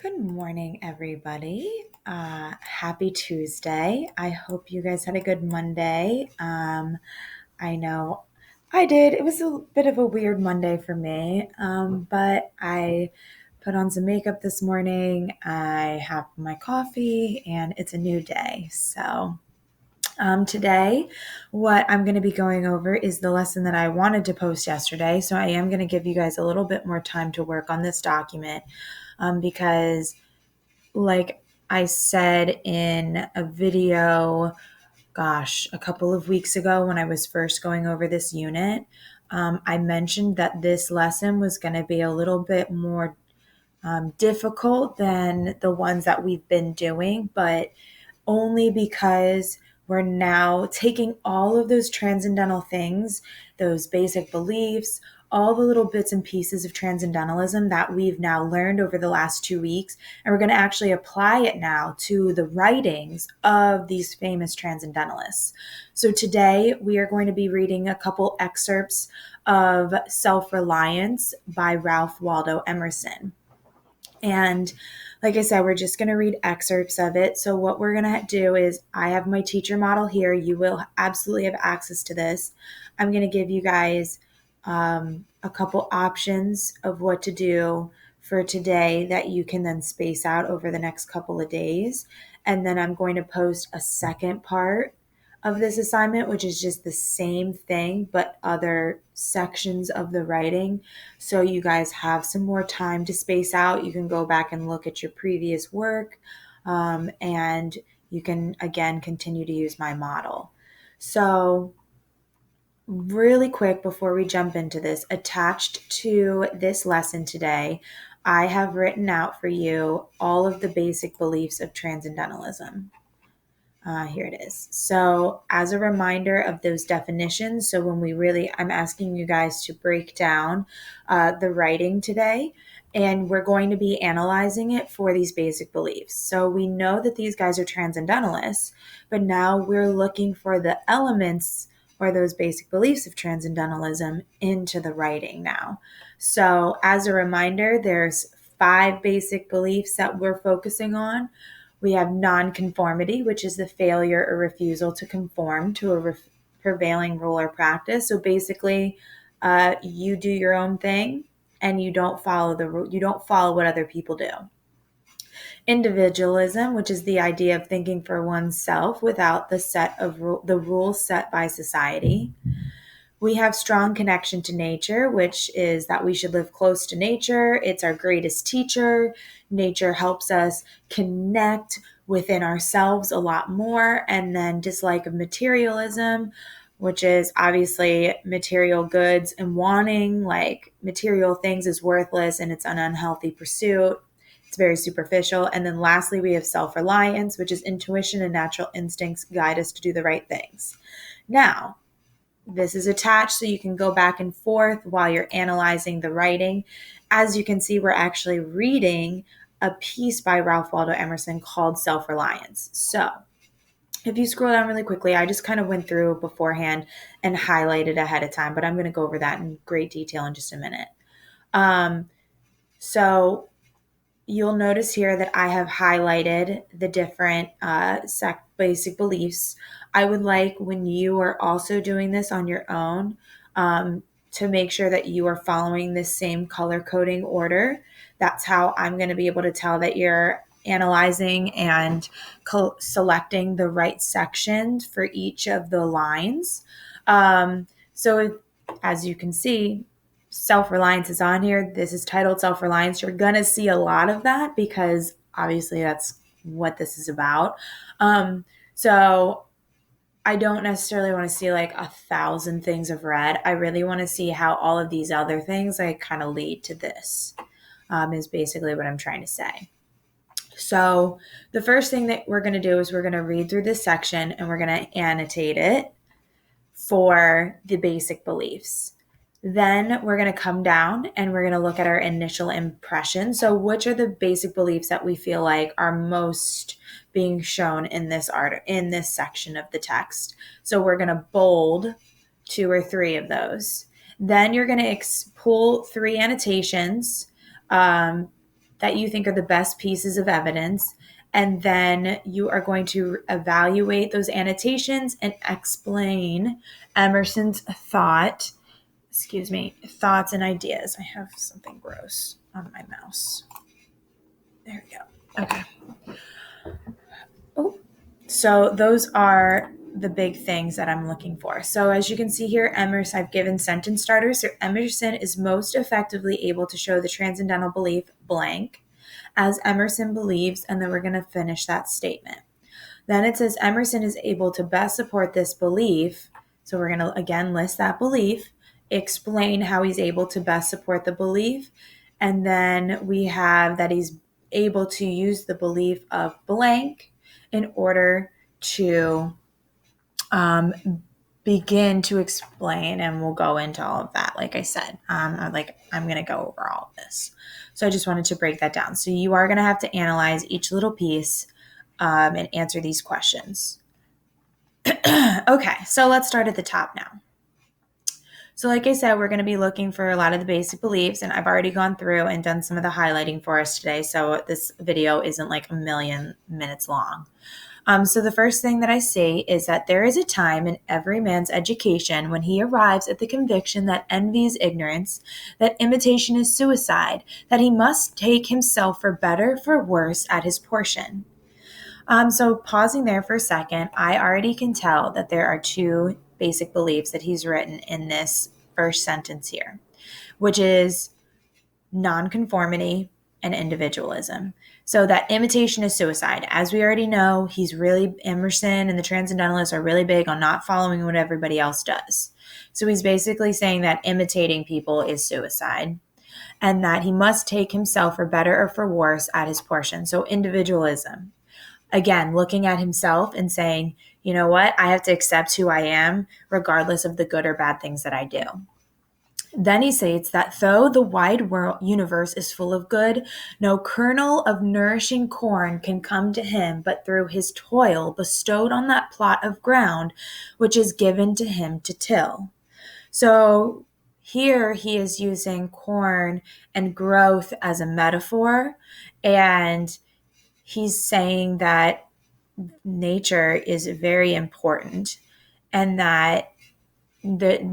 Good morning, everybody. Happy Tuesday. I hope you guys had a good Monday. I know I did. It was a bit of a weird Monday for me, but I put on some makeup this morning. I have my coffee, and it's a new day. Today, what I'm going to be going over is the lesson that I wanted to post yesterday. So I am going to give you guys a little bit more time to work on this document because like I said in a video, a couple of weeks ago when I was first going over this unit, I mentioned that this lesson was going to be a little bit more difficult than the ones that we've been doing, but only because we're now taking all of those transcendental things, those basic beliefs, all the little bits and pieces of transcendentalism that we've now learned over the last 2 weeks, and we're going to actually apply it now to the writings of these famous transcendentalists. So today we are going to be reading a couple excerpts of Self-Reliance by Ralph Waldo Emerson. And like I said, we're just going to read excerpts of it. So, what we're going to do is, I have my teacher model here. You will absolutely have access to this. I'm going to give you guys a couple options of what to do for today that you can then space out over the next couple of days. And then I'm going to post a second part of this assignment, which is just the same thing, but other sections of the writing. So you guys have some more time to space out. You can go back and look at your previous work, and you can, again, continue to use my model. So really quick before we jump into this, attached to this lesson today, I have written out for you all of the basic beliefs of Transcendentalism. Here it is. So as a reminder of those definitions, so I'm asking you guys to break down the writing today, and we're going to be analyzing it for these basic beliefs. So we know that these guys are transcendentalists, but now we're looking for the elements or those basic beliefs of transcendentalism into the writing now. So as a reminder, there's 5 basic beliefs that we're focusing on. We have nonconformity, which is the failure or refusal to conform to a prevailing rule or practice. So basically, you do your own thing and you don't follow you don't follow what other people do. Individualism, which is the idea of thinking for oneself without the rules set by society. We have strong connection to nature, which is that we should live close to nature. It's our greatest teacher. Nature helps us connect within ourselves a lot more. And then dislike of materialism, which is obviously material goods and wanting like material things is worthless and it's an unhealthy pursuit. It's very superficial. And then lastly, we have self-reliance, which is intuition and natural instincts guide us to do the right things. Now, this is attached so you can go back and forth while you're analyzing the writing. As you can see, we're actually reading a piece by Ralph Waldo Emerson called Self-Reliance. So if you scroll down really quickly, I just kind of went through beforehand and highlighted ahead of time, but I'm going to go over that in great detail in just a minute. So you'll notice here that I have highlighted the different basic beliefs. I would like, when you are also doing this on your own, to make sure that you are following this same color coding order. That's how I'm going to be able to tell that you're analyzing and selecting the right section for each of the lines. As you can see, self-reliance is on here. This is titled self-reliance. You're going to see a lot of that because obviously that's what this is about. So I don't necessarily want to see like 1,000 things of red. I really want to see how all of these other things like kind of lead to this, is basically what I'm trying to say. So the first thing that we're going to do is we're going to read through this section and we're going to annotate it for the basic beliefs. Then we're going to come down and we're going to look at our initial impression. So which are the basic beliefs that we feel like are most being shown in this section of the text? So we're going to bold 2 or 3 of those. Then you're going to pull 3 annotations that you think are the best pieces of evidence. And then you are going to evaluate those annotations and explain Emerson's thoughts and ideas. I have something gross on my mouse. There we go. Okay. Oh, so those are the big things that I'm looking for. So as you can see here, Emerson, I've given sentence starters. So Emerson is most effectively able to show the transcendental belief blank as Emerson believes, and then we're going to finish that statement. Then it says Emerson is able to best support this belief. So we're going to again list that belief, explain how he's able to best support the belief, and then we have that he's able to use the belief of blank in order to begin to explain, and we'll go into all of that. Like I said, I'm going to go over all of this. So I just wanted to break that down. So you are going to have to analyze each little piece and answer these questions. Okay, so let's start at the top now. So like I said, we're going to be looking for a lot of the basic beliefs, and I've already gone through and done some of the highlighting for us today, so this video isn't like a million minutes long. So the first thing that I see is that there is a time in every man's education when he arrives at the conviction that envy is ignorance, that imitation is suicide, that he must take himself for better, for worse, at his portion. So pausing there for a second, I already can tell that there are two basic beliefs that he's written in this first sentence here, which is nonconformity and individualism. So that imitation is suicide. As we already know, Emerson and the Transcendentalists are really big on not following what everybody else does. So he's basically saying that imitating people is suicide, and that he must take himself for better or for worse at his portion. So individualism. Again, looking at himself and saying, you know what, I have to accept who I am regardless of the good or bad things that I do. Then he states that though the wide universe is full of good, no kernel of nourishing corn can come to him but through his toil bestowed on that plot of ground which is given to him to till. So here he is using corn and growth as a metaphor, and he's saying that nature is very important, and that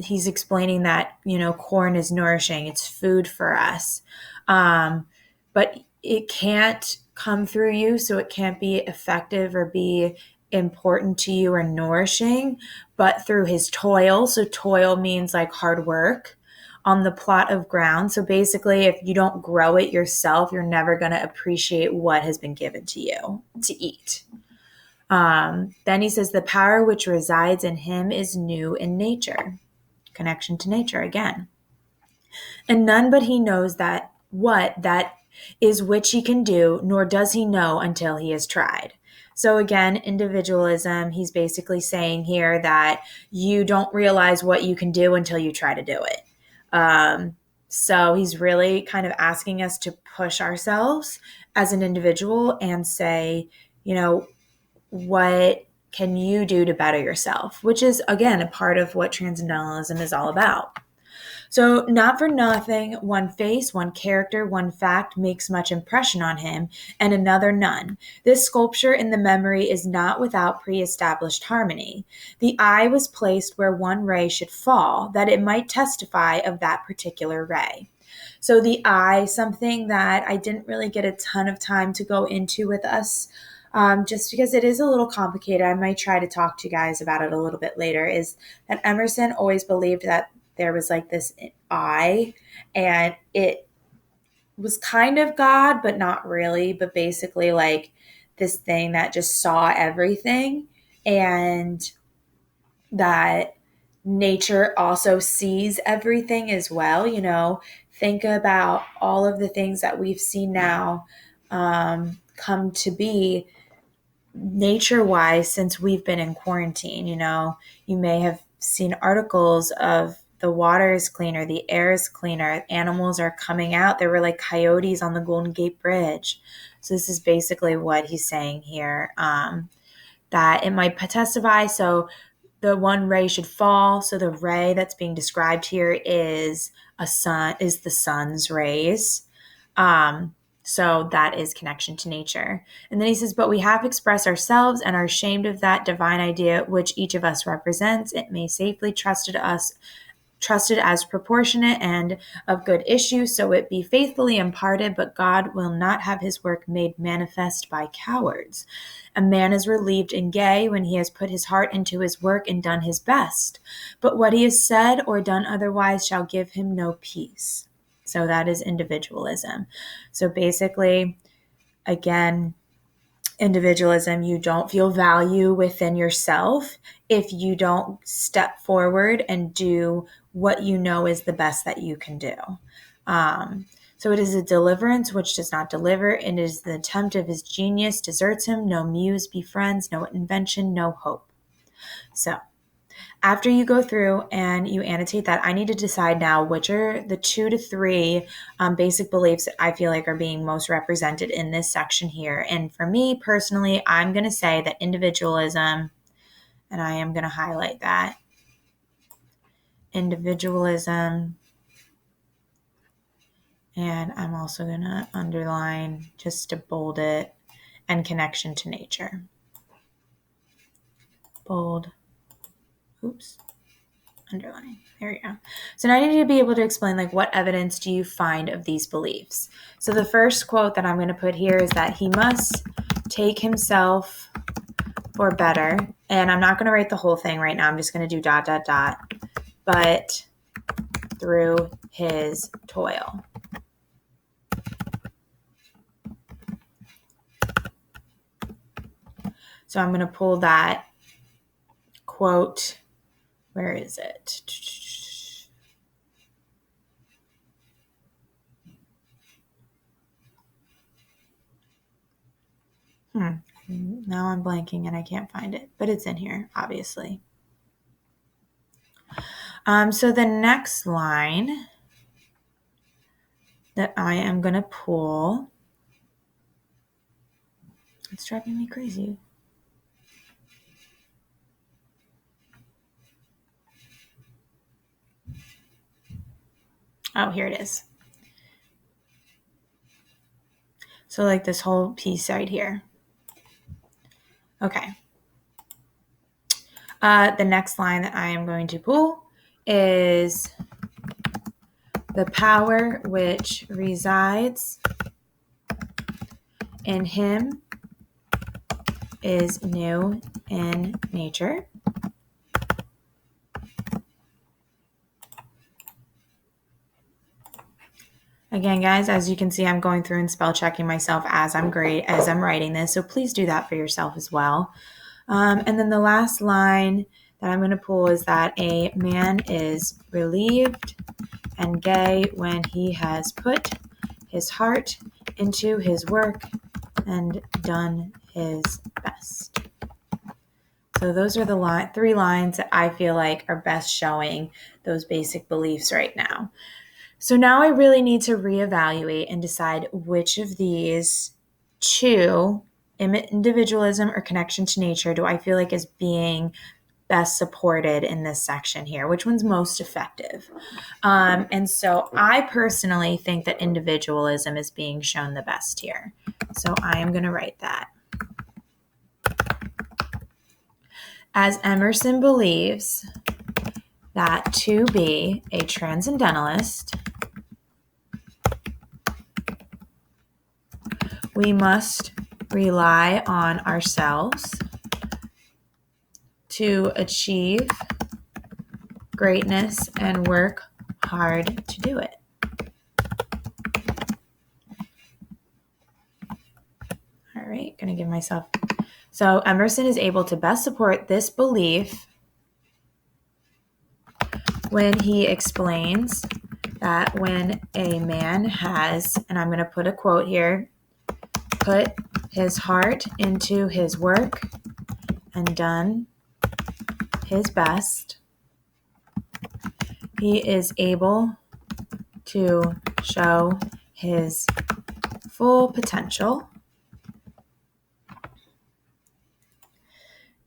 he's explaining that, corn is nourishing, it's food for us, but it can't come through you, so it can't be effective or be important to you or nourishing, but through his toil. So toil means like hard work on the plot of ground. So basically, if you don't grow it yourself, you're never going to appreciate what has been given to you to eat. Then he says the power which resides in him is new in nature. Connection to nature again. And none but he knows that what that is which he can do, nor does he know until he has tried. So again, individualism, he's basically saying here that you don't realize what you can do until you try to do it. So he's really kind of asking us to push ourselves as an individual and say, what can you do to better yourself? Which is, again, a part of what Transcendentalism is all about. So not for nothing, one face, one character, one fact makes much impression on him, and another none. This sculpture in the memory is not without pre-established harmony. The eye was placed where one ray should fall, that it might testify of that particular ray. So the eye, something that I didn't really get a ton of time to go into with us, just because it is a little complicated. I might try to talk to you guys about it a little bit later, is that Emerson always believed that there was like this eye, and it was kind of God, but not really, but basically like this thing that just saw everything, and that nature also sees everything as well. Think about all of the things that we've seen now come to be nature-wise since we've been in quarantine. You may have seen articles of the water is cleaner, the air is cleaner, animals are coming out. There were like coyotes on the Golden Gate Bridge. So this is basically what he's saying here, that it might testify. So the one ray should fall. So the ray that's being described here is the sun's rays. So that is connection to nature. And then he says, but we have expressed ourselves and are ashamed of that divine idea which each of us represents. It may safely trusted as proportionate and of good issue, so it be faithfully imparted, but God will not have his work made manifest by cowards. A man is relieved and gay when he has put his heart into his work and done his best, but what he has said or done otherwise shall give him no peace. So that is individualism. So basically, again, individualism, you don't feel value within yourself if you don't step forward and do what you know is the best that you can do. So it is a deliverance which does not deliver. It is the attempt of his genius deserts him. No muse befriends, no invention, no hope. So after you go through and you annotate that, I need to decide now which are the 2 to 3 basic beliefs that I feel like are being most represented in this section here. And for me personally, I'm going to say that individualism, and I am going to highlight that, individualism, and I'm also going to underline just to bold it, and connection to nature. Bold. Oops. Underline. There we go. So now I need to be able to explain, like, what evidence do you find of these beliefs? So the first quote that I'm going to put here is that he must take himself for better. And I'm not going to write the whole thing right now. I'm just going to do ... but through his toil. So I'm going to pull that quote. Where is it? Now I'm blanking and I can't find it, but it's in here, obviously. So the next line that I am going to pull, it's driving me crazy. Oh, here it is. So like this whole piece right here. Okay. The next line that I am going to pull is the power which resides in him is new in nature. Again, guys, as you can see, I'm going through and spell checking myself as I'm writing this, so please do that for yourself as well. And then the last line that I'm going to pull is that a man is relieved and gay when he has put his heart into his work and done his best. So those are the 3 lines that I feel like are best showing those basic beliefs right now. So now I really need to reevaluate and decide which of these 2, individualism or connection to nature, do I feel like is being best supported in this section here? Which one's most effective? And so I personally think that individualism is being shown the best here. So I am going to write that. As Emerson believes that to be a transcendentalist, we must rely on ourselves to achieve greatness and work hard to do it. All right, going to give myself. So Emerson is able to best support this belief when he explains that when a man has, and I'm going to put a quote here, put his heart into his work and done his best, he is able to show his full potential.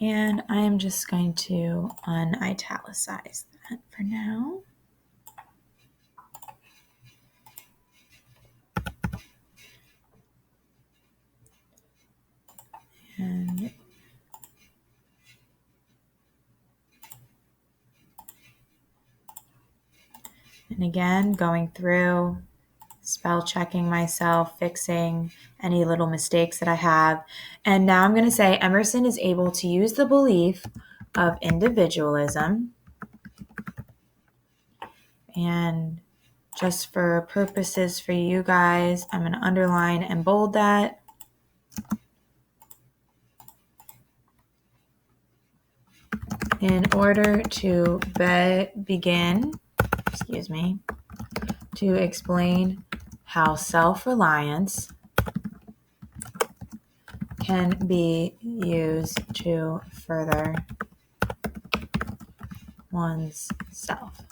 And I am just going to unitalicize that for now. And again, going through, spell checking myself, fixing any little mistakes that I have. And now I'm going to say Emerson is able to use the belief of individualism. And just for purposes for you guys, I'm going to underline and bold that. In order to begin, to explain how self-reliance can be used to further one's self.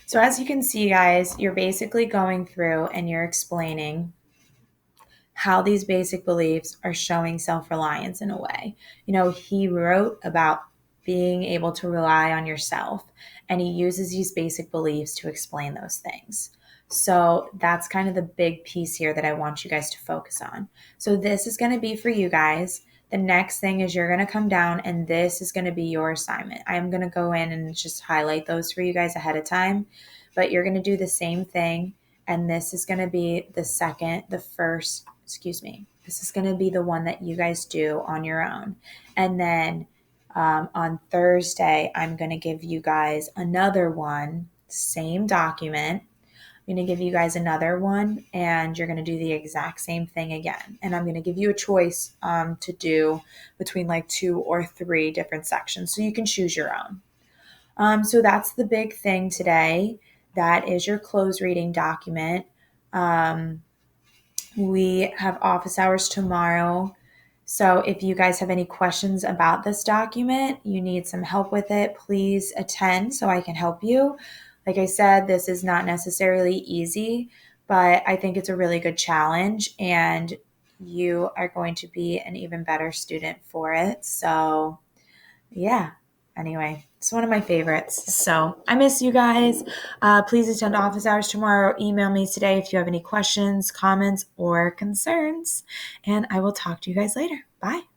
So as you can see, guys, you're basically going through and you're explaining how these basic beliefs are showing self-reliance in a way. You know, he wrote about being able to rely on yourself, and he uses these basic beliefs to explain those things. So that's kind of the big piece here that I want you guys to focus on. So this is going to be for you guys. The next thing is you're going to come down and this is going to be your assignment. I'm going to go in and just highlight those for you guys ahead of time, but you're going to do the same thing. And this is going to be this is going to be the one that you guys do on your own. And then on Thursday, I'm going to give you guys another one, same document. I'm going to give you guys another one, and you're going to do the exact same thing again. And I'm going to give you a choice to do between like 2 or 3 different sections, so you can choose your own. So that's the big thing today. That is your close reading document. We have office hours tomorrow. So if you guys have any questions about this document, you need some help with it, please attend so I can help you. Like I said, this is not necessarily easy, but I think it's a really good challenge and you are going to be an even better student for it. So yeah, anyway, it's one of my favorites. So I miss you guys. Please attend office hours tomorrow. Email me today if you have any questions, comments, or concerns. And I will talk to you guys later. Bye.